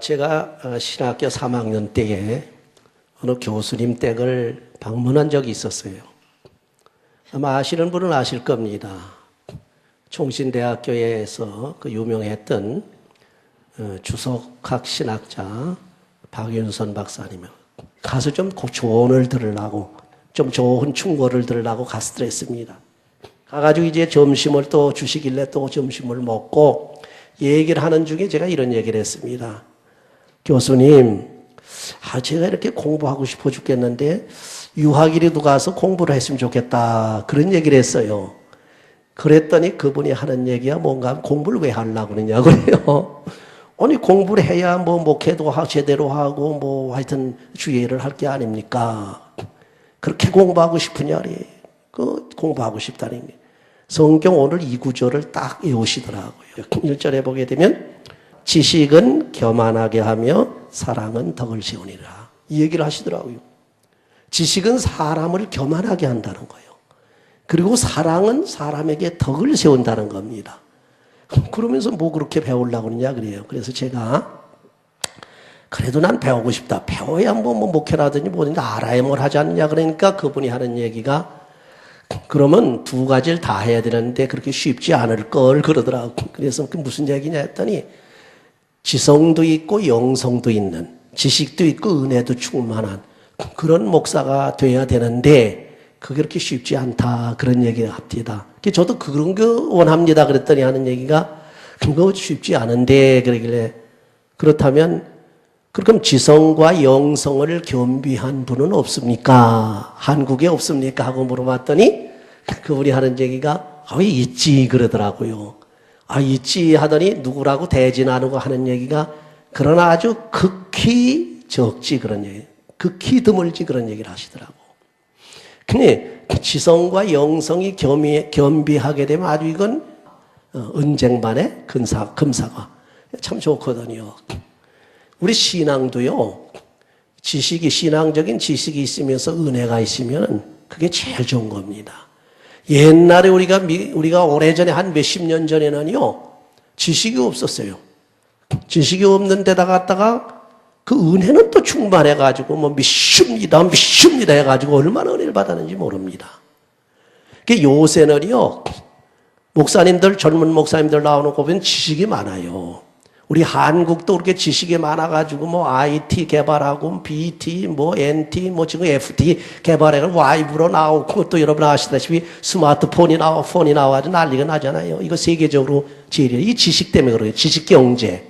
제가 신학교 3학년 때에 어느 교수님 댁을 방문한 적이 있었어요. 아마 아시는 분은 아실 겁니다. 총신대학교에서 그 유명했던 주석학 신학자 박윤선 박사님. 가서 좀 조언을 들으려고, 좀 좋은 충고를 들으려고 갔더랬습니다. 가가지고 이제 점심을 또 주시길래 또 점심을 먹고 얘기를 하는 중에 제가 이런 얘기를 했습니다. 교수님, 제가 이렇게 공부하고 싶어 죽겠는데 유학이라도 가서 공부를 했으면 좋겠다. 그런 얘기를 했어요. 그랬더니 그분이 하는 얘기가 뭔가 공부를 왜 하려고 그러냐고 그래요. 아니, 공부를 해야 뭐 목회도 제대로 하고 뭐 하여튼 주의를 할 게 아닙니까? 그렇게 공부하고 싶으냐? 그 공부하고 싶다는 게. 성경 오늘 이 구절을 딱 외우시더라고요. 1절에 보게 되면 지식은 교만하게 하며 사랑은 덕을 세우니라. 이 얘기를 하시더라고요. 지식은 사람을 교만하게 한다는 거예요. 그리고 사랑은 사람에게 덕을 세운다는 겁니다. 그러면서 뭐 그렇게 배우려고 그러냐 그래요. 그래서 제가 그래도 난 배우고 싶다. 배워야 뭐 목회라든지 뭐든지 알아야 뭘 하지 않느냐 그러니까 그분이 하는 얘기가 그러면 두 가지를 다 해야 되는데 그렇게 쉽지 않을 걸 그러더라고. 그래서 그 무슨 얘기냐 했더니 지성도 있고 영성도 있는, 지식도 있고 은혜도 충만한 그런 목사가 돼야 되는데 그게 그렇게 쉽지 않다. 그런 얘기를 합니다. 저도 그런 거 원합니다. 그랬더니 하는 얘기가 그거 쉽지 않은데 그러길래 그렇다면 그럼 지성과 영성을 겸비한 분은 없습니까? 한국에 없습니까? 하고 물어봤더니 그분이 하는 얘기가 있지 그러더라고요. 있지 하더니 누구라고 대진 않고 하는 얘기가 그러나 아주 극히 적지 그런 얘기, 극히 드물지 그런 얘기를 하시더라고. 근데 지성과 영성이 겸비하게 되면 아주 이건 은쟁반의 금사가 참 좋거든요. 우리 신앙도요, 신앙적인 지식이 있으면서 은혜가 있으면 그게 제일 좋은 겁니다. 옛날에 우리가 오래전에 한 몇십 년 전에는요, 지식이 없었어요. 지식이 없는 데다 갖다가 그 은혜는 또 충만해가지고 믿습니다 해가지고 얼마나 은혜를 받았는지 모릅니다. 요새는요, 젊은 목사님들 나오는 거 보면 지식이 많아요. 우리 한국도 그렇게 지식이 많아가지고 IT 개발하고 BT NT 지금 FT 개발해가지고 와이브로 나오고 또 여러분 아시다시피 스마트폰이 폰이 나와가지고 난리가 나잖아요. 이거 세계적으로 제일이에요. 이 지식 때문에 그래요. 지식 경제.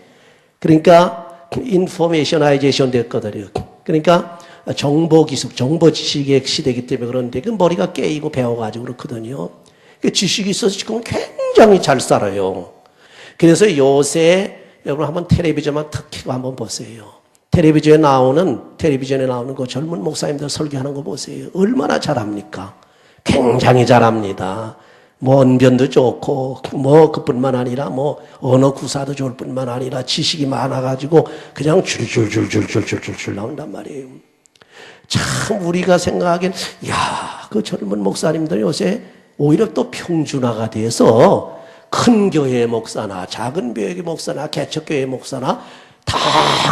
그러니까 인포메이셔나이제이션 됐거든요. 그러니까 정보 기술, 정보 지식의 시대이기 때문에 그런데 그 머리가 깨이고 배워가지고 그렇거든요. 지식이 있어서 지금 굉장히 잘 살아요. 그래서 요새 여러분 한번 텔레비전만 탁 켜고 한번 보세요. 텔레비전에 나오는 그 젊은 목사님들 설교하는 거 보세요. 얼마나 잘합니까? 굉장히 잘합니다. 언변도 좋고 그뿐만 아니라 언어 구사도 좋을 뿐만 아니라 지식이 많아가지고 그냥 줄줄줄줄줄줄줄 나온단 말이에요. 참 우리가 생각하기엔 그 젊은 목사님들 요새 오히려 또 평준화가 돼서 큰 교회 목사나 작은 교회 목사나 개척교회 목사나 다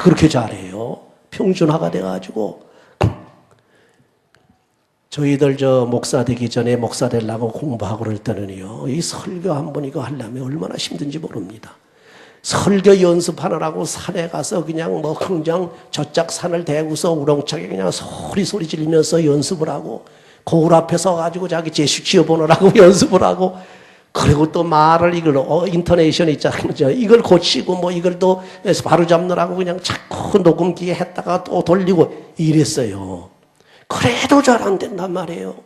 그렇게 잘해요. 평준화가 돼가지고 저희들 목사 되기 전에 목사 되려고 공부하고 그럴 때는요, 이 설교 한 번 이거 하려면 얼마나 힘든지 모릅니다. 설교 연습하느라고 산에 가서 그냥 저짝 산을 대고서 우렁차게 그냥 소리 지르면서 연습을 하고 거울 앞에 서가지고 자기 제식 지어보느라고 연습을 하고 그리고 또 말을 인터네이션 있잖아요. 이걸 고치고 이걸 또 바로 잡느라고 그냥 자꾸 녹음기에 했다가 또 돌리고 이랬어요. 그래도 잘 안 된단 말이에요.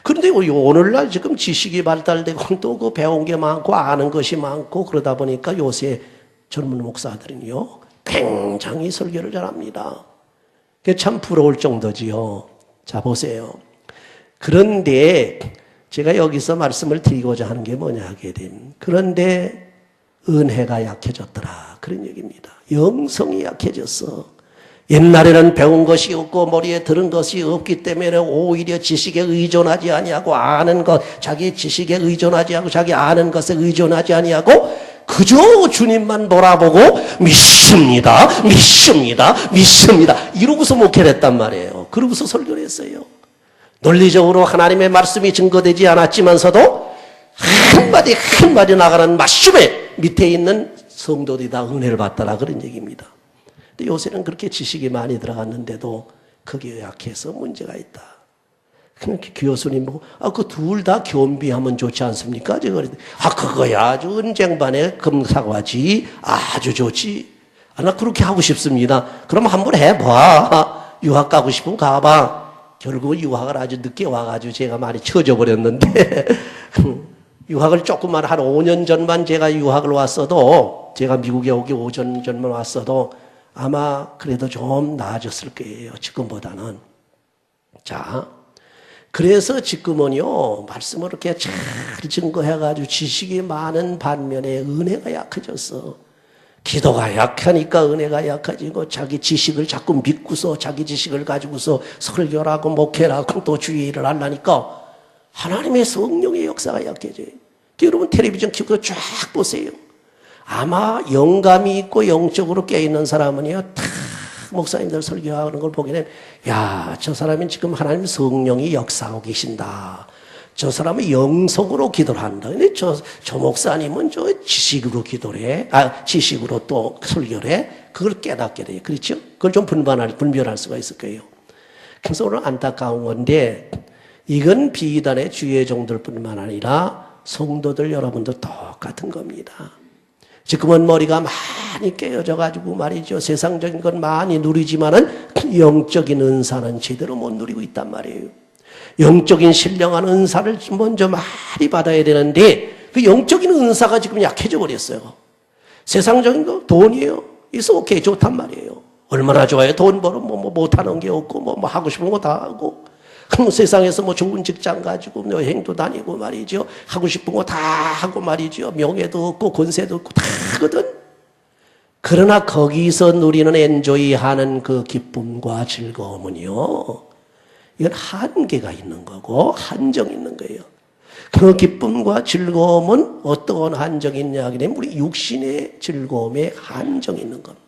그런데 오늘날 지금 지식이 발달되고 또 그 배운 게 많고 아는 것이 많고 그러다 보니까 요새 젊은 목사들은요, 굉장히 설교를 잘합니다. 그게 참 부러울 정도지요. 자, 보세요. 그런데 제가 여기서 말씀을 드리고자 하는 게 뭐냐 하게 되면 그런데 은혜가 약해졌더라 그런 얘기입니다. 영성이 약해졌어. 옛날에는 배운 것이 없고 머리에 들은 것이 없기 때문에 오히려 지식에 의존하지 아니하고 아는 것, 자기 지식에 의존하지 않고 자기 아는 것에 의존하지 아니하고 그저 주님만 바라보고 믿습니다, 믿습니다, 믿습니다 이러고서 목회를 했단 말이에요. 그러고서 설교를 했어요. 논리적으로 하나님의 말씀이 증거되지 않았지만서도 한마디 한마디 나가는 말씀에 밑에 있는 성도들이 다 은혜를 받더라 그런 얘기입니다. 근데 요새는 그렇게 지식이 많이 들어갔는데도 거기에 약해서 문제가 있다. 그렇게 교수님 보고 그 둘 다 겸비하면 좋지 않습니까? 제가 그랬더니 그거야 아주 은쟁반의 금사과지 아주 좋지. 나 그렇게 하고 싶습니다. 그럼 한번 해봐. 유학 가고 싶으면 가봐. 결국은 유학을 아주 늦게 와가지고 제가 많이 처져 버렸는데 유학을 조금만 한 5년 전만 제가 유학을 왔어도 제가 미국에 오기 5년 전만 왔어도 아마 그래도 좀 나아졌을 거예요. 지금보다는. 자, 그래서 지금은요 말씀을 이렇게 잘 증거해가지고 지식이 많은 반면에 은혜가 약해졌어. 기도가 약하니까 은혜가 약해지고 자기 지식을 자꾸 믿고서 자기 지식을 가지고서 설교를 하고 목회를 하고 또 주의를 하려니까 하나님의 성령의 역사가 약해져요. 여러분 텔레비전 켜고 쫙 보세요. 아마 영감이 있고 영적으로 깨어있는 사람은요 다 목사님들 설교하는 걸 보게 되면 야, 저 사람은 지금 하나님 성령이 역사하고 계신다. 저 사람은 영성으로 기도를 한다. 근데 저 목사님은 저 지식으로 기도를 해. 지식으로 또 설교를 해. 그걸 깨닫게 돼요. 그렇죠? 그걸 좀 분별할 수가 있을 거예요. 그래서 오늘 안타까운 건데 이건 비단의 주의 종들 뿐만 아니라 성도들 여러분도 똑같은 겁니다. 지금은 머리가 많이 깨어져 가지고 말이죠. 세상적인 건 많이 누리지만은 영적인 은사는 제대로 못 누리고 있단 말이에요. 영적인 신령한 은사를 먼저 많이 받아야 되는데 그 영적인 은사가 지금 약해져 버렸어요. 세상적인 거 돈이에요. 있어 오케이 좋단 말이에요. 얼마나 좋아요. 돈 벌어 뭐 못하는 게 없고 뭐 하고 싶은 거 다 하고 세상에서 뭐 좋은 직장 가지고 여행도 다니고 말이죠. 하고 싶은 거 다 하고 말이죠. 명예도 없고 권세도 없고 다 하거든. 그러나 거기서 누리는 엔조이하는 그 기쁨과 즐거움은요. 이건 한계가 있는 거고 한정이 있는 거예요. 그 기쁨과 즐거움은 어떤 한정이 있냐 하면 우리 육신의 즐거움에 한정이 있는 겁니다.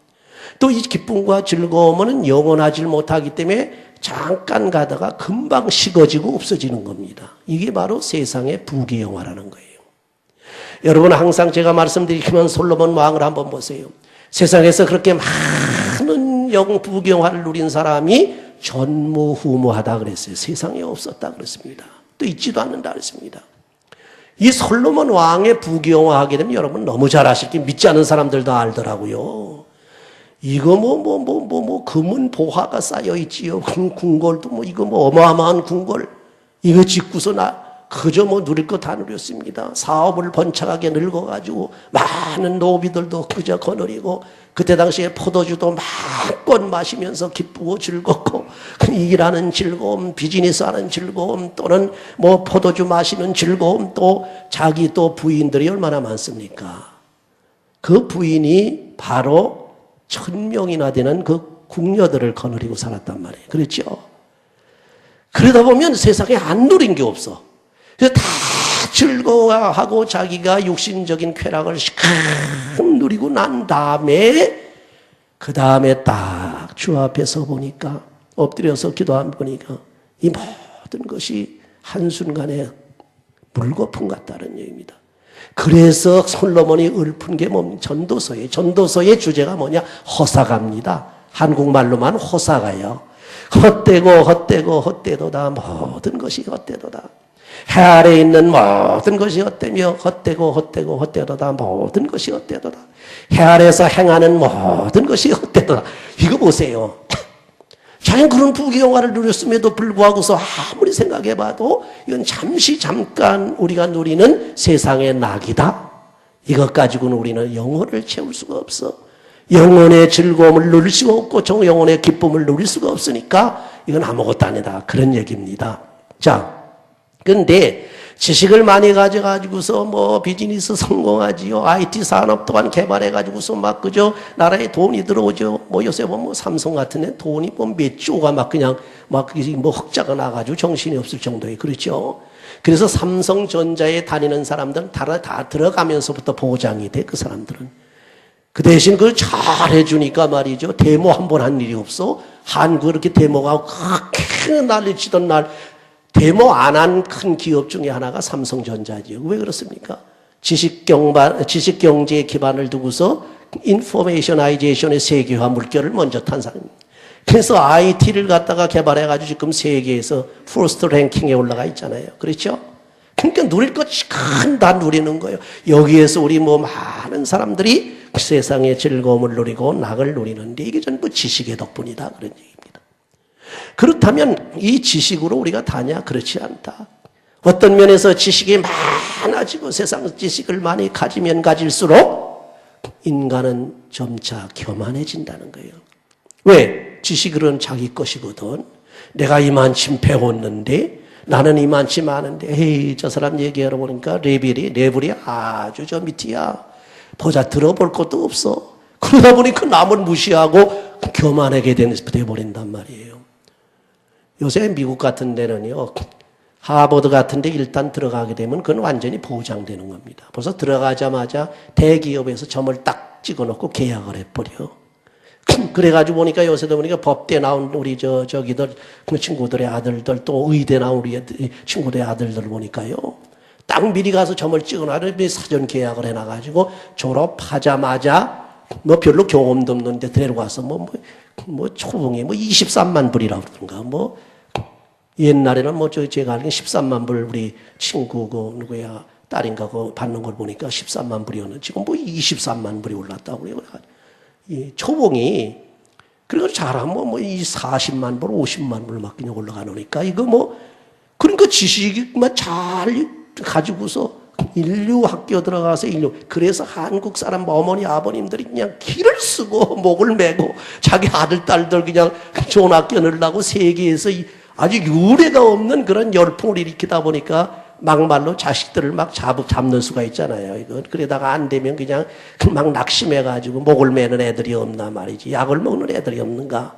또 이 기쁨과 즐거움은 영원하지 못하기 때문에 잠깐 가다가 금방 식어지고 없어지는 겁니다. 이게 바로 세상의 부귀영화라는 거예요. 여러분 항상 제가 말씀드리면 솔로몬 왕을 한번 보세요. 세상에서 그렇게 많은 부귀영화를 누린 사람이 전무후무하다 그랬어요. 세상에 없었다 그랬습니다. 또 있지도 않는다 그랬습니다. 이 솔로몬 왕의 부귀영화하게 되면 여러분 너무 잘 아실게 믿지 않는 사람들도 알더라고요. 이거 금은 보화가 쌓여 있지요. 궁궐도 이거 어마어마한 궁궐. 이거 짓고서 그저 누릴 거 다 누렸습니다. 사업을 번창하게 늙어가지고 많은 노비들도 그저 거느리고 그때 당시에 포도주도 마음껏 마시면서 기쁘고 즐겁고 일하는 즐거움, 비즈니스하는 즐거움 또는 포도주 마시는 즐거움 또 자기 또 부인들이 얼마나 많습니까? 그 부인이 바로 1000명이나 되는 그 궁녀들을 거느리고 살았단 말이에요. 그렇죠? 그러다 보면 세상에 안 누린 게 없어. 그래서 다 즐거워하고 자기가 육신적인 쾌락을 시큼 누리고 난 다음에 그 다음에 딱 주 앞에 서 보니까 엎드려서 기도하면 보니까 이 모든 것이 한순간에 물거품 같다는 얘기입니다. 그래서 솔로몬이 읊은 게 뭡니까? 전도서예요. 전도서의 주제가 뭐냐? 허사가입니다. 한국말로만 허사가요. 헛되도다. 모든 것이 헛되도다. 해 아래에 있는 모든 것이 헛되며 헛되도다. 모든 것이 헛되도다. 해 아래에서 행하는 모든 것이 헛되도다. 이거 보세요. 자연 그런 부귀영화를 누렸음에도 불구하고서 아무리 생각해봐도 이건 잠깐 우리가 누리는 세상의 낙이다. 이것 가지고는 우리는 영혼을 채울 수가 없어. 영혼의 즐거움을 누릴 수가 없고 영혼의 기쁨을 누릴 수가 없으니까 이건 아무것도 아니다. 그런 얘기입니다. 자, 근데 지식을 많이 가져가지고서 비즈니스 성공하지요. IT 산업 또한 개발해가지고서 그저 나라에 돈이 들어오죠. 요새 삼성 같은 데 돈이 몇 조가 그냥 흑자가 나가지고 정신이 없을 정도에 그렇죠. 그래서 삼성전자에 다니는 사람들은 다 들어가면서부터 보장이 돼, 그 사람들은. 그 대신 그걸 잘 해주니까 말이죠. 데모 한 번 한 일이 없어. 한국 이렇게 데모가 그렇게 난리치던 날, 데모 안 한 큰 기업 중에 하나가 삼성전자지요. 왜 그렇습니까? 지식경제에 기반을 두고서 인포메이셔나이제이션의 세계화 물결을 먼저 탄 사람입니다. 그래서 IT를 갖다가 개발해가지고 지금 세계에서 퍼스트 랭킹에 올라가 있잖아요. 그렇죠? 그러니까 누릴 것이 큰 다 누리는 거예요. 여기에서 우리 뭐 많은 사람들이 세상의 즐거움을 누리고 낙을 누리는데 이게 전부 지식의 덕분이다. 그런 얘기입니다. 그렇다면 이 지식으로 우리가 다냐? 그렇지 않다. 어떤 면에서 지식이 많아지고 세상 지식을 많이 가지면 가질수록 인간은 점차 교만해진다는 거예요. 왜? 지식은 자기 것이거든. 내가 이만큼 배웠는데 나는 이만큼 아는데 에이 저 사람 얘기하러 보니까 레벨이 아주 저 밑이야. 보자 들어볼 것도 없어. 그러다 보니까 남을 무시하고 교만하게 돼버린단 말이에요. 요새 미국 같은 데는요. 하버드 같은 데 일단 들어가게 되면 그건 완전히 보장되는 겁니다. 벌써 들어가자마자 대기업에서 점을 딱 찍어놓고 계약을 해버려. 그래가지고 보니까 요새도 보니까 법대 나온 우리 저기들 그 친구들의 아들들 또 의대 나온 우리 친구들의 아들들 보니까요. 딱 미리 가서 점을 찍어놔서 사전 계약을 해놔가지고 졸업하자마자 뭐 별로 경험도 없는데 데려가서 뭐 초봉이 뭐 23만 불이라고 그러던가 옛날에는 제가 알기로는 13만 불 우리 친구 그 누구야 딸인가 그 받는 걸 보니까 13만 불이었는데 지금 뭐 23만 불이 올랐다고 그래요. 이 초봉이 그리고 잘하면 뭐 이 40만 불, 50만 불 막 그냥 올라가니까 이거 그러니까 지식만 잘 가지고서 인류 학교 들어가서 그래서 한국 사람 어머니 아버님들이 그냥 기를 쓰고 목을 메고 자기 아들 딸들 그냥 좋은 학교 넣으려고 세계에서 아주 유례가 없는 그런 열풍을 일으키다 보니까 막말로 자식들을 막 잡는 수가 있잖아요. 이거 그러다가 안 되면 그냥 막 낙심해가지고 목을 매는 애들이 없나 말이지. 약을 먹는 애들이 없는가.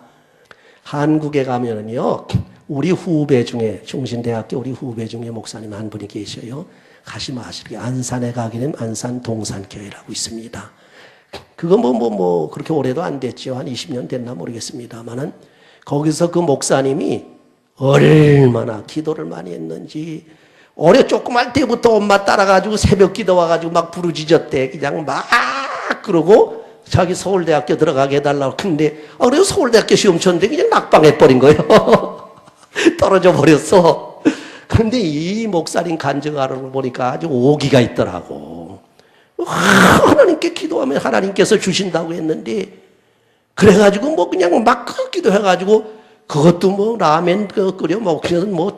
한국에 가면은요, 우리 후배 중에 중신대학교 우리 후배 중에 목사님 한 분이 계셔요. 가시면 아시게 안산에 가게 되면 안산 동산교회라고 있습니다. 그거 그렇게 오래도 안 됐죠. 한 20년 됐나 모르겠습니다만은 거기서 그 목사님이 얼마나 기도를 많이 했는지 조그만 때부터 엄마 따라가지고 새벽 기도 와가지고 막 부르짖었대. 그냥 막 그러고 자기 서울대학교 들어가게 해달라고. 근데 그래서 서울대학교 시험 쳤는데 그냥 낙방해버린 거예요. 떨어져 버렸어. 그런데 이 목사님 간증하는 걸 보니까 아주 오기가 있더라고. 하나님께 기도하면 하나님께서 주신다고 했는데 그래가지고 그냥 막 기도해가지고 그것도 라면 끓여 먹으면서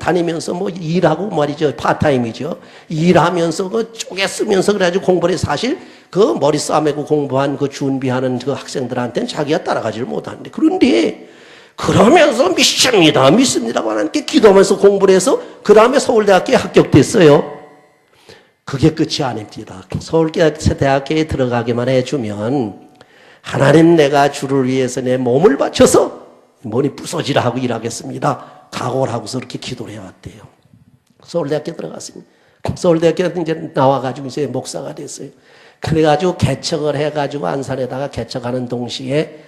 다니면서 일하고 말이죠. 파타임이죠. 일하면서 쪼개 쓰면서 그래가지고 공부를 사실 그 머리 싸매고 공부한 그 준비하는 그 학생들한테는 자기가 따라가지를 못하는데 그런데 그러면서 믿습니다고 하나님께 기도하면서 공부를 해서 그 다음에 서울대학교에 합격됐어요. 그게 끝이 아닙니다. 서울대학교에 들어가기만 해주면 하나님 내가 주를 위해서 내 몸을 바쳐서 머리 부서지라 하고 일하겠습니다. 각오를 하고서 이렇게 기도를 해왔대요. 서울대학교 들어갔습니다. 서울대학교 이제 나와가지고 이제 목사가 됐어요. 그래가지고 개척을 해가지고 안산에다가 개척하는 동시에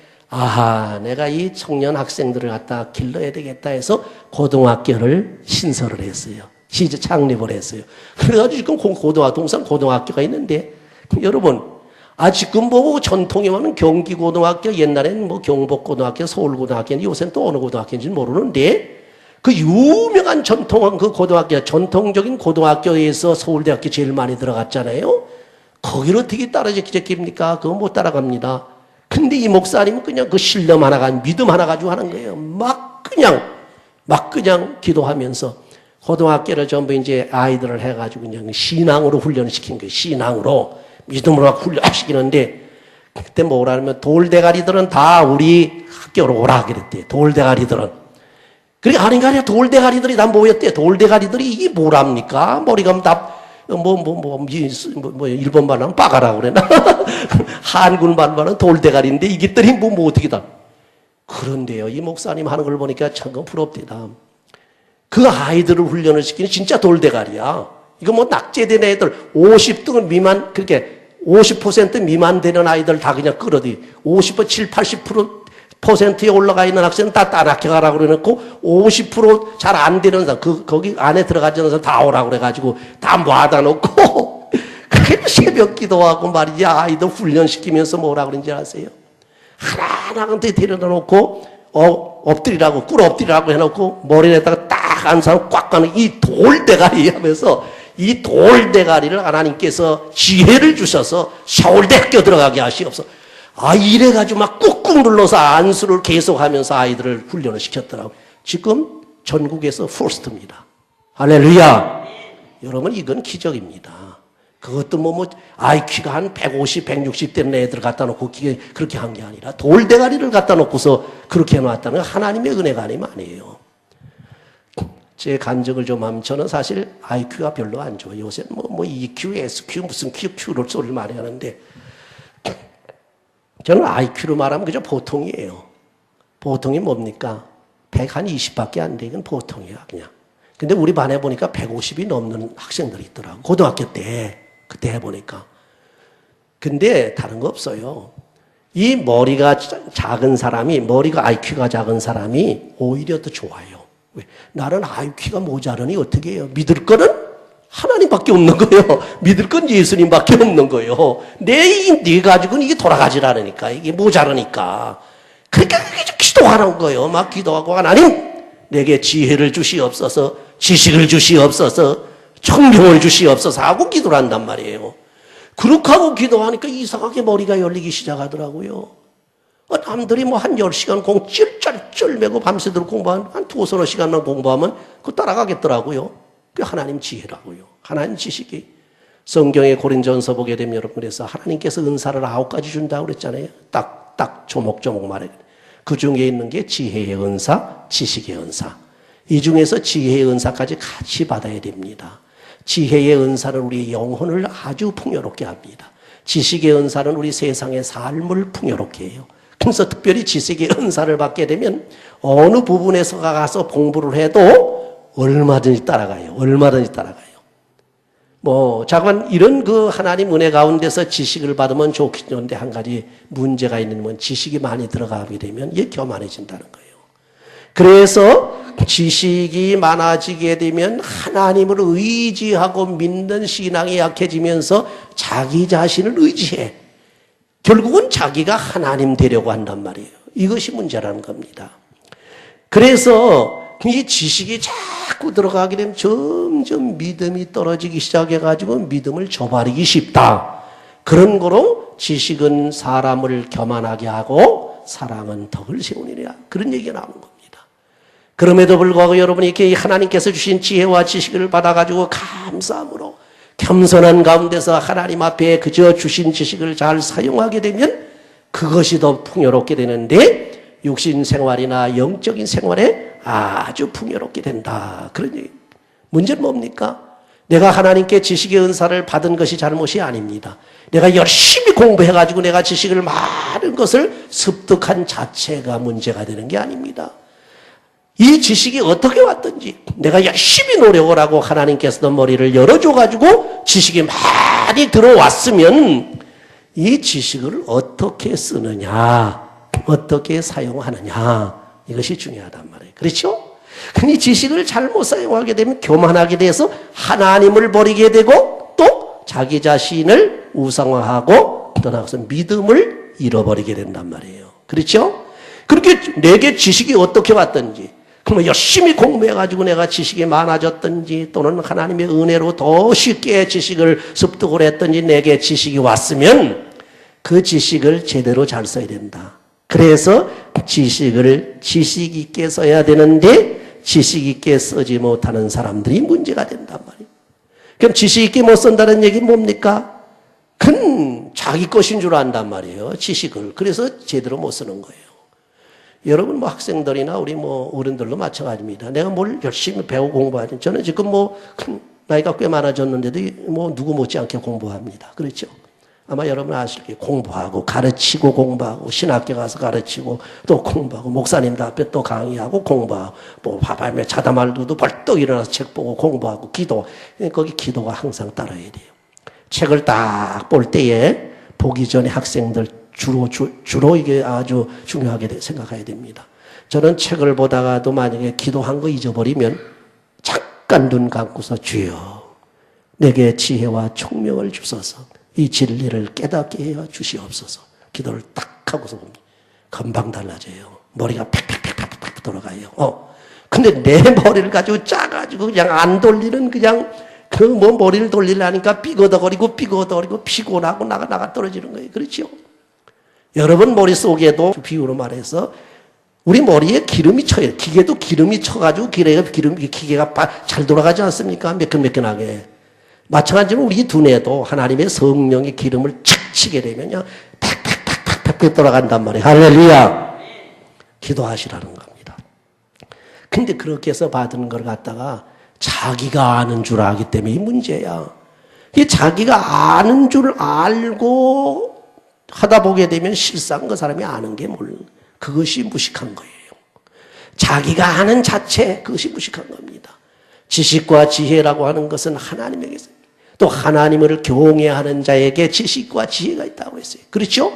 내가 이 청년 학생들을 갖다 길러야 되겠다 해서 고등학교를 신설을 했어요. 창립을 했어요. 그래가지고 지금 동산 고등학교가 있는데 여러분 지금 전통에 많은 경기고등학교, 옛날에는 경복고등학교, 서울고등학교, 요새는 또 어느 고등학교인지 모르는데, 그 유명한 전통한 그 고등학교, 전통적인 고등학교에서 서울대학교 제일 많이 들어갔잖아요? 거기를 어떻게 따라잡힙니까? 그거 못 따라갑니다. 근데 이 목사님은 그냥 그 신념 하나가, 믿음 하나 가지고 하는 거예요. 막 그냥 기도하면서 고등학교를 전부 이제 아이들을 해가지고 그냥 신앙으로 훈련을 시킨 거예요. 신앙으로. 믿음으로 훈련시키는데 그때 뭐라면 돌대가리들은 다 우리 학교로 오라 그랬대. 돌대가리들은. 그러니까 아닌가 돌대가리들이 다 모였대. 돌대가리들이 이게 뭐랍니까? 머리가 다 일본 말로 하면 빠가라고 그래나? 한국 말로 하면 돌대가리인데 이게들이 어떻게 다. 그런데요. 이 목사님 하는 걸 보니까 참 부럽대다. 그 아이들을 훈련을 시키는 진짜 돌대가리야. 이거 뭐 낙제된 애들 50등 미만, 그렇게 50% 미만 되는 아이들 다 그냥 끌어들이. 50%, 7, 80%에 올라가 있는 학생은 다 따라학교 가라고 그래놓고 50% 잘 안 되는 사람, 거기 안에 들어가지 않는 사람 다 오라고 그래가지고 다 모아다 놓고 그게 새벽 기도하고 말이지 아이들 훈련시키면서 뭐라 그런지 아세요? 하나하나한테 데려다 놓고 엎드리라고 꿇어 엎드리라고 해놓고 머리에다가 딱 한 사람 꽉 가는 이 돌대가리 하면서 이 돌대가리를 하나님께서 지혜를 주셔서 서울대학교 들어가게 하시옵소서. 이래가지고 막 꾹꾹 눌러서 안수를 계속하면서 아이들을 훈련을 시켰더라고요. 지금 전국에서 퍼스트입니다. 할렐루야. 여러분 이건 기적입니다. 그것도 뭐 IQ가 한 150, 160 되는 애들 갖다 놓고 그렇게 한 게 아니라 돌대가리를 갖다 놓고서 그렇게 해놨다는 건 하나님의 은혜가 아니에요. 제 간증을 좀 하면 저는 사실 IQ가 별로 안 좋아요. 요새 뭐 EQ, SQ 무슨 Q를 소리를 많이 하는데 저는 IQ로 말하면 그저 보통이에요. 보통이 뭡니까? 120밖에 안 돼. 이건 보통이야 그냥. 근데 우리 반에 보니까 150이 넘는 학생들이 있더라고. 고등학교 때 그때 해보니까. 근데 다른 거 없어요. 이 머리가 작은 사람이, 머리가 IQ가 작은 사람이 오히려 더 좋아요. 왜? 나는 IQ가 모자라니 어떻게 해요? 믿을 거는 하나님밖에 없는 거예요. 믿을 건 예수님밖에 없는 거예요. 네 가지고는 이게 돌아가질 않으니까, 이게 모자라니까. 그러니까 기도하는 거예요. 막 기도하고 하나님 내게 지혜를 주시옵소서, 지식을 주시옵소서, 청명을 주시옵소서 하고 기도를 한단 말이에요. 그렇게 하고 기도하니까 이상하게 머리가 열리기 시작하더라고요. 남들이 뭐 한 10시간 찔찔 매고 밤새도록 공부하면 한 두서너 시간만 공부하면 그거 따라가겠더라고요. 그게 하나님 지혜라고요. 하나님 지식이. 성경의 고린전서 보게 되면 여러분 그래서 하나님께서 은사를 9가지 준다고 그랬잖아요. 딱 조목조목 말해. 그 중에 있는 게 지혜의 은사, 지식의 은사. 이 중에서 지혜의 은사까지 같이 받아야 됩니다. 지혜의 은사는 우리의 영혼을 아주 풍요롭게 합니다. 지식의 은사는 우리 세상의 삶을 풍요롭게 해요. 그래서 특별히 지식의 은사를 받게 되면 어느 부분에서 가서 공부를 해도 얼마든지 따라가요. 얼마든지 따라가요. 잠깐 이런 그 하나님 은혜 가운데서 지식을 받으면 좋긴 좋은데 한 가지 문제가 있는 건 지식이 많이 들어가게 되면 이게 교만해진다는 거예요. 그래서 지식이 많아지게 되면 하나님을 의지하고 믿는 신앙이 약해지면서 자기 자신을 의지해. 결국은 자기가 하나님 되려고 한단 말이에요. 이것이 문제라는 겁니다. 그래서 이 지식이 자꾸 들어가게 되면 점점 믿음이 떨어지기 시작해가지고 믿음을 저버리기 쉽다. 그런 거로 지식은 사람을 교만하게 하고 사랑은 덕을 세우느니라. 그런 얘기가 나오는 겁니다. 그럼에도 불구하고 여러분이 이렇게 하나님께서 주신 지혜와 지식을 받아가지고 감사함으로 겸손한 가운데서 하나님 앞에 그저 주신 지식을 잘 사용하게 되면 그것이 더 풍요롭게 되는데 육신 생활이나 영적인 생활에 아주 풍요롭게 된다. 그런 얘기. 문제는 뭡니까? 내가 하나님께 지식의 은사를 받은 것이 잘못이 아닙니다. 내가 열심히 공부해가지고 내가 지식을 많은 것을 습득한 자체가 문제가 되는 게 아닙니다. 이 지식이 어떻게 왔든지 내가 열심히 노력을 하고 하나님께서도 머리를 열어줘가지고 지식이 많이 들어왔으면 이 지식을 어떻게 쓰느냐, 어떻게 사용하느냐 이것이 중요하단 말이에요. 그렇죠? 이 지식을 잘못 사용하게 되면 교만하게 돼서 하나님을 버리게 되고 또 자기 자신을 우상화하고 떠나서 믿음을 잃어버리게 된단 말이에요. 그렇죠? 그렇게 내게 지식이 어떻게 왔든지 그러면 열심히 공부해가지고 내가 지식이 많아졌든지 또는 하나님의 은혜로 더 쉽게 지식을 습득을 했든지 내게 지식이 왔으면 그 지식을 제대로 잘 써야 된다. 그래서 지식을 지식 있게 써야 되는데 지식 있게 쓰지 못하는 사람들이 문제가 된단 말이에요. 그럼 지식 있게 못 쓴다는 얘기는 뭡니까? 그건 자기 것인 줄 안단 말이에요. 지식을. 그래서 제대로 못 쓰는 거예요. 여러분 학생들이나 우리 어른들도 마찬가지입니다. 내가 뭘 열심히 배우고 공부하지. 저는 지금 나이가 꽤 많아졌는데도 누구 못지않게 공부합니다. 그렇죠? 아마 여러분 아실 거예요. 공부하고 가르치고 공부하고 신학교 가서 가르치고 또 공부하고 목사님들 앞에 또 강의하고 공부하고 뭐 밤에 자다 말고도 벌떡 일어나서 책 보고 공부하고 기도. 거기 기도가 항상 따라야 돼요. 책을 딱 볼 때에 보기 전에 학생들 주로 이게 아주 중요하게 생각해야 됩니다. 저는 책을 보다가도 만약에 기도한 거 잊어버리면 잠깐 눈 감고서 주여 내게 지혜와 총명을 주소서 이 진리를 깨닫게 하여 주시옵소서 기도를 딱 하고서 봅니다. 금방 달라져요. 머리가 팍팍팍팍 돌아가요. 근데 내 머리를 가지고 짜가지고 그냥 안 돌리는 그냥 그 뭐 머리를 돌리려니까 삐거덕거리고 피곤하고 나가 떨어지는 거예요. 그렇죠? 여러분 머릿속에도 비유로 말해서 우리 머리에 기름이 쳐요. 기계도 기름이 쳐가지고 기계가 잘 돌아가지 않습니까? 매끈매끈하게. 마찬가지로 우리 두뇌도 하나님의 성령의 기름을 착 치게 되면요. 팍팍팍팍 돌아간단 말이에요. 할렐루야. 기도하시라는 겁니다. 근데 그렇게 해서 받은 걸 갖다가 자기가 아는 줄 알기 때문에 이 문제야. 이 자기가 아는 줄 알고 하다 보게 되면 실상 그 사람이 아는 게 그것이 무식한 거예요. 자기가 아는 자체 그것이 무식한 겁니다. 지식과 지혜라고 하는 것은 하나님에게서 또 하나님을 경외하는 자에게 지식과 지혜가 있다고 했어요. 그렇죠?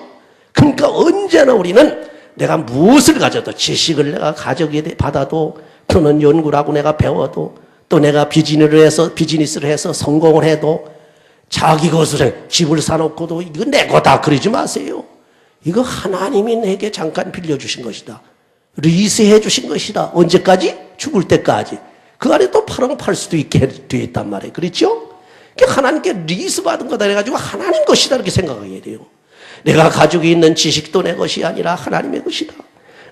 그러니까 언제나 우리는 내가 무엇을 가져도 지식을 내가 가져게 받아도 또는 연구를 하고 내가 배워도 또 내가 비즈니스를 해서 성공을 해도 자기 것을 집을 사놓고도 이거 내 거다 그러지 마세요. 이거 하나님이 내게 잠깐 빌려주신 것이다. 리스해 주신 것이다. 언제까지? 죽을 때까지. 그 안에 또 팔 수도 있게 되어 있단 말이에요. 그렇죠? 하나님께 리스 받은 거다 해가지고 하나님 것이다 이렇게 생각해야 돼요. 내가 가지고 있는 지식도 내 것이 아니라 하나님의 것이다.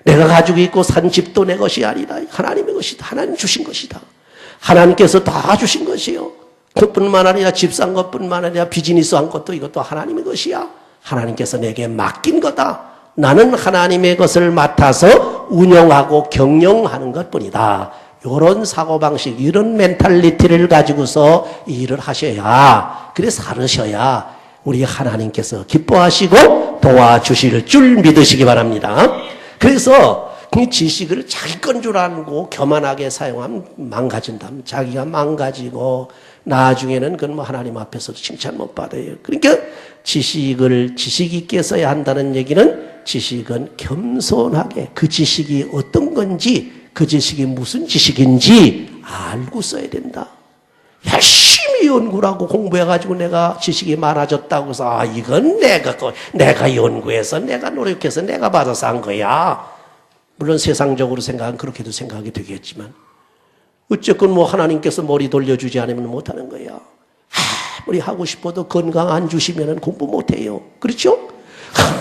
내가 가지고 있고 산 집도 내 것이 아니라 하나님의 것이다. 하나님 주신 것이다. 하나님께서 다 주신 것이요. 그뿐만 아니라 집 산 것뿐만 아니라 비즈니스 한 것도 이것도 하나님의 것이야. 하나님께서 내게 맡긴 거다. 나는 하나님의 것을 맡아서 운영하고 경영하는 것뿐이다. 이런 사고방식, 이런 멘탈리티를 가지고서 일을 하셔야, 그래 살으셔야 우리 하나님께서 기뻐하시고 도와주실 줄 믿으시기 바랍니다. 그래서 그 지식을 자기 건 줄 알고 교만하게 사용하면 망가진다면 자기가 망가지고 나중에는 그건 뭐 하나님 앞에서도 칭찬 못 받아요. 그러니까 지식 있게 써야 한다는 얘기는 지식은 겸손하게 그 지식이 어떤 건지 그 지식이 무슨 지식인지 알고 써야 된다. 열심히 연구를 하고 공부해가지고 내가 지식이 많아졌다고 해서 이건 내가 연구해서 내가 노력해서 내가 받아서 한 거야. 물론 세상적으로 생각하면 그렇게도 생각이 되겠지만 어쨌건 뭐 하나님께서 머리 돌려주지 않으면 못하는 거야. 아무리 하고 싶어도 건강 안 주시면 공부 못해요. 그렇죠?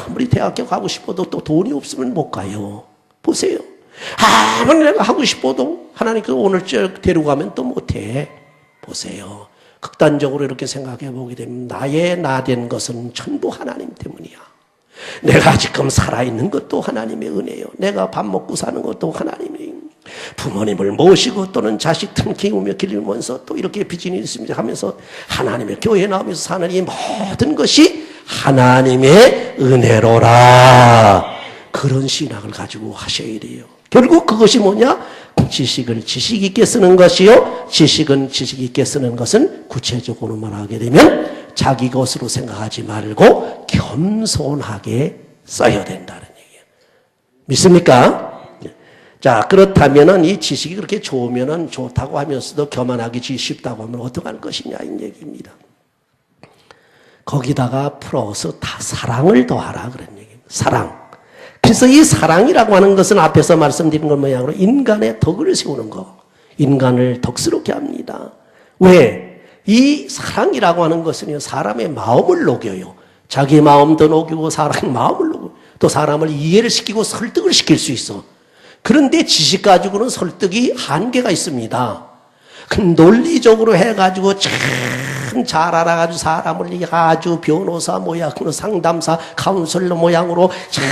아무리 대학교 가고 싶어도 또 돈이 없으면 못 가요. 보세요. 아무리 내가 하고 싶어도 하나님께서 오늘 데리고 가면 또 못해. 보세요. 극단적으로 이렇게 생각해 보게 되면 나의 나된 것은 전부 하나님 때문이야. 내가 지금 살아있는 것도 하나님의 은혜요. 내가 밥 먹고 사는 것도 하나님의 부모님을 모시고 또는 자식들 키우며 기르면서 또 이렇게 비즈니스 하면서 하나님의 교회 나오면서 사는 이 모든 것이 하나님의 은혜로라. 그런 신학을 가지고 하셔야 돼요. 결국 그것이 뭐냐? 지식을 지식 있게 쓰는 것이요. 지식은 지식 있게 쓰는 것은 구체적으로 말하게 되면 자기 것으로 생각하지 말고 겸손하게 써야 된다는 얘기예요. 믿습니까? 자, 그렇다면은 이 지식이 그렇게 좋으면은 좋다고 하면서도 교만하기 쉽다고 하면 어떡할 것이냐 이 얘기입니다. 거기다가 플러스 다 사랑을 더하라 그런 얘기입니다. 사랑. 그래서 이 사랑이라고 하는 것은 앞에서 말씀드린 것 모양으로 인간의 덕을 세우는 거. 인간을 덕스럽게 합니다. 왜? 이 사랑이라고 하는 것은요, 사람의 마음을 녹여요. 자기 마음도 녹이고 사람의 마음을 녹이고 또 사람을 이해를 시키고 설득을 시킬 수 있어. 그런데 지식 가지고는 설득이 한계가 있습니다. 그 논리적으로 해가지고 참 잘 알아가지고 사람을 아주 변호사 모양으로 상담사 카운슬러 모양으로 잘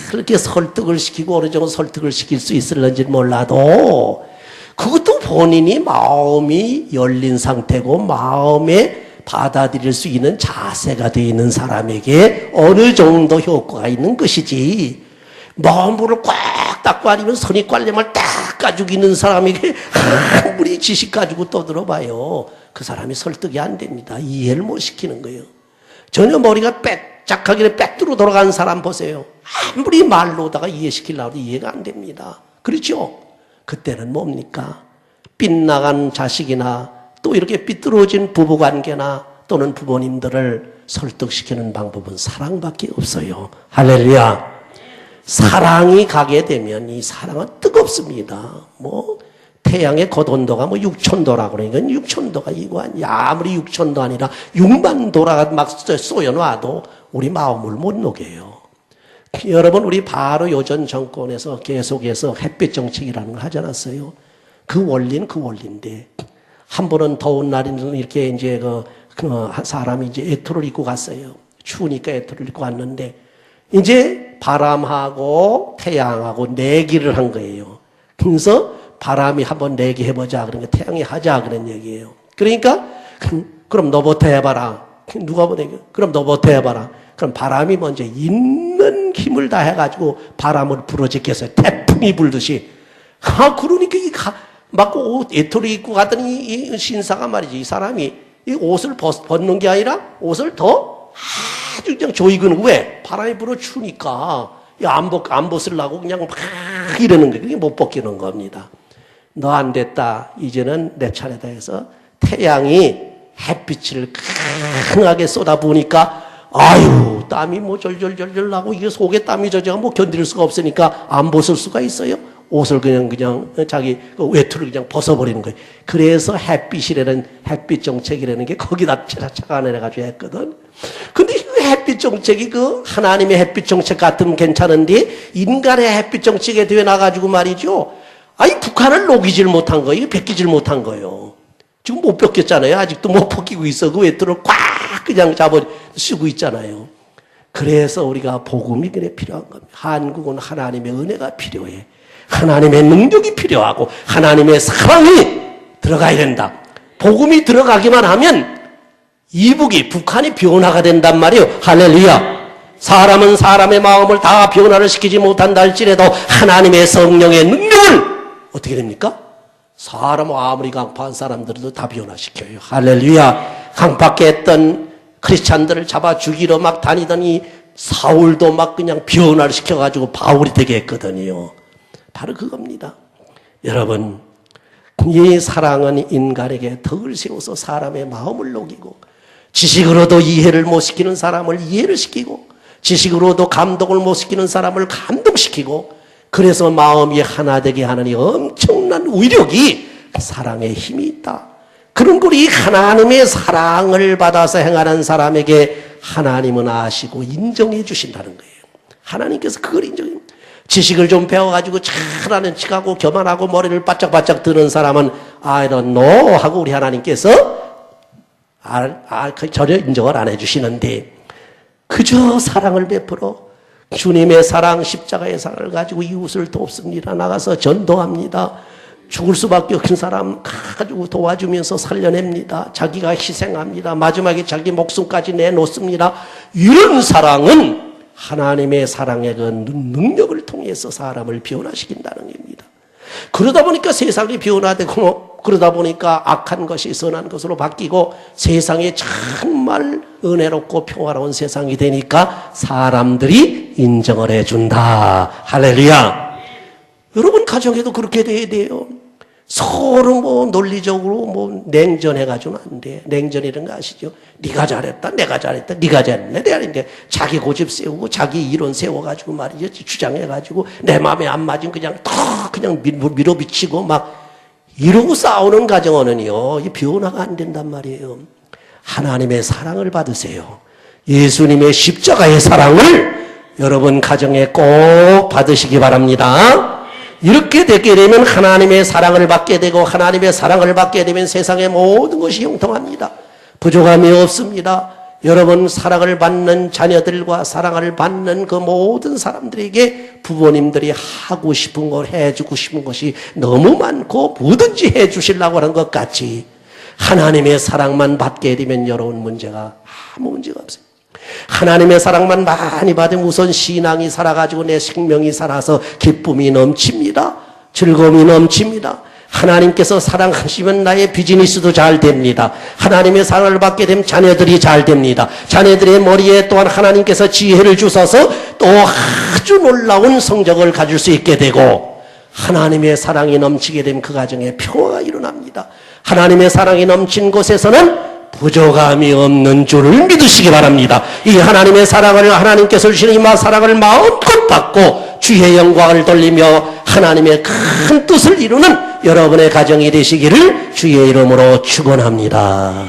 그렇게 설득을 시키고 어느 정도 설득을 시킬 수 있을는지 몰라도 그것도 본인이 마음이 열린 상태고 마음에 받아들일 수 있는 자세가 되어 있는 사람에게 어느 정도 효과가 있는 것이지, 마음을 꽉 닦고 아니면 선입관념을 딱 가지고 있는 사람에게 아무리 지식 가지고 떠들어봐요, 그 사람이 설득이 안 됩니다. 이해를 못 시키는 거예요. 전혀 머리가 빽짝하게 빽두로 돌아가는 사람 보세요. 아무리 말로다가 이해시키려고 해도 이해가 안 됩니다. 그렇죠? 그때는 뭡니까? 빗나간 자식이나 또 이렇게 삐뚤어진 부부관계나 또는 부모님들을 설득시키는 방법은 사랑밖에 없어요. 할렐루야. 사랑이 가게 되면 이 사랑은 뜨겁습니다. 뭐 태양의 겉온도가 뭐 6,000도라고 그러니까 6,000도가 이거 아니야. 아무리 6,000도 아니라 6만 도가 막 쏘여놔도 우리 마음을 못 녹여요. 여러분, 우리 바로 요전 정권에서 계속해서 햇빛 정책이라는 걸 하지 않았어요? 그 원리는 그 원리인데, 한 번은 더운 날에는 이렇게 이제 사람이 이제 애토를 입고 갔어요. 추우니까 애토를 입고 왔는데, 이제 바람하고 태양하고 내기를 한 거예요. 그래서 바람이 한번 내기 해보자, 그러니까 태양이 하자, 그런 얘기예요. 그러니까, 그럼 너부터 해봐라. 누가 보내? 그럼 너부터 해봐라. 그럼 바람이 먼저 있는 힘을 다 해가지고 바람을 불어짓게 했어요. 태풍이 불듯이. 그러니까 막 애토를 입고 가더니 이 신사가 말이지, 이 사람이 이 옷을 벗는 게 아니라 옷을 더 아주 그냥 조이거는. 왜? 바람이 불어 추니까 안 벗으려고 그냥 막 이러는 거예요. 그게 못 벗기는 겁니다. 너 안 됐다, 이제는 내 차례다 해서 태양이 햇빛을 강하게 쏟아부으니까 아유, 땀이 뭐 절절절절 나고 이게 속에 땀이 젖어가 뭐 견딜 수가 없으니까 안 벗을 수가 있어요? 옷을 그냥 자기 외투를 그냥 벗어버리는 거예요. 그래서 햇빛이라는, 햇빛 정책이라는 게 거기다 착안해가지고 했거든. 근데 그 햇빛 정책이 그 하나님의 햇빛 정책 같으면 괜찮은데 인간의 햇빛 정책에 대해 나가지고 말이죠. 아니, 북한을 녹이질 못한 거예요. 벗기질 못한 거예요. 지금 못 벗겼잖아요. 아직도 못 벗기고 있어. 그 외투를 꽉 그냥 쓰고 있잖아요. 그래서 우리가 복음이 그래 필요한 겁니다. 한국은 하나님의 은혜가 필요해. 하나님의 능력이 필요하고 하나님의 사랑이 들어가야 된다. 복음이 들어가기만 하면 이북이, 북한이 변화가 된단 말이에요. 할렐루야. 사람은 사람의 마음을 다 변화를 시키지 못한다 할지라도 하나님의 성령의 능력을 어떻게 됩니까? 사람 아무리 강파한 사람들도 다 변화시켜요. 할렐루야. 강팍했던 크리스찬들을 잡아 죽이러 막 다니더니 사울도 막 그냥 변화를 시켜가지고 바울이 되게 했거든요. 바로 그겁니다. 여러분, 이 사랑은 인간에게 덕을 세워서 사람의 마음을 녹이고, 지식으로도 이해를 못 시키는 사람을 이해를 시키고, 지식으로도 감동을 못 시키는 사람을 감동시키고, 그래서 마음이 하나 되게 하는 이 엄청난 위력이 사랑의 힘이 있다. 그런 우리 하나님의 사랑을 받아서 행하는 사람에게 하나님은 아시고 인정해 주신다는 거예요. 하나님께서 그걸 인정해요. 지식을 좀 배워가지고 잘하는 척하고 교만하고 머리를 바짝바짝 드는 사람은 I don't know 하고 우리 하나님께서 전혀 인정을 안 해주시는데, 그저 사랑을 베풀어 주님의 사랑, 십자가의 사랑을 가지고 이웃을 돕습니다. 나가서 전도합니다. 죽을 수밖에 없는 사람 가지고 도와주면서 살려냅니다. 자기가 희생합니다. 마지막에 자기 목숨까지 내놓습니다. 이런 사랑은 하나님의 사랑의 그 능력을 통해서 사람을 변화시킨다는 겁니다. 그러다 보니까 세상이 변화되고, 그러다 보니까 악한 것이 선한 것으로 바뀌고 세상이 정말 은혜롭고 평화로운 세상이 되니까 사람들이 인정을 해준다. 할렐루야. 여러분 가정에도 그렇게 돼야 돼요. 서로 뭐 논리적으로 뭐 냉전해가지고는 안 돼. 냉전이라는 거 아시죠? 네가 잘했다, 내가 잘했다, 네가 잘했네, 내가 잘했네. 자기 고집 세우고 자기 이론 세워가지고 말이죠. 주장해가지고 내 마음에 안 맞으면 그냥 더 그냥 밀어붙이고 막 이러고 싸우는 가정은요, 이 변화가 안 된단 말이에요. 하나님의 사랑을 받으세요. 예수님의 십자가의 사랑을 여러분 가정에 꼭 받으시기 바랍니다. 이렇게 되게 되면 하나님의 사랑을 받게 되고, 하나님의 사랑을 받게 되면 세상의 모든 것이 형통합니다. 부족함이 없습니다. 여러분 사랑을 받는 자녀들과 사랑을 받는 그 모든 사람들에게 부모님들이 하고 싶은 걸 해주고 싶은 것이 너무 많고 뭐든지 해주시려고 하는 것 같이 하나님의 사랑만 받게 되면 여러분 문제가 아무 문제가 없어요. 하나님의 사랑만 많이 받으면 우선 신앙이 살아가지고 내 생명이 살아서 기쁨이 넘칩니다. 즐거움이 넘칩니다. 하나님께서 사랑하시면 나의 비즈니스도 잘 됩니다. 하나님의 사랑을 받게 되면 자녀들이 잘 됩니다. 자녀들의 머리에 또한 하나님께서 지혜를 주셔서 또 아주 놀라운 성적을 가질 수 있게 되고, 하나님의 사랑이 넘치게 되면 그 가정에 평화가 일어납니다. 하나님의 사랑이 넘친 곳에서는 부족함이 없는 줄을 믿으시기 바랍니다. 이 하나님의 사랑을, 하나님께서 주시는 이 사랑을 마음껏 받고 주의 영광을 돌리며 하나님의 큰 뜻을 이루는 여러분의 가정이 되시기를 주의 이름으로 축원합니다.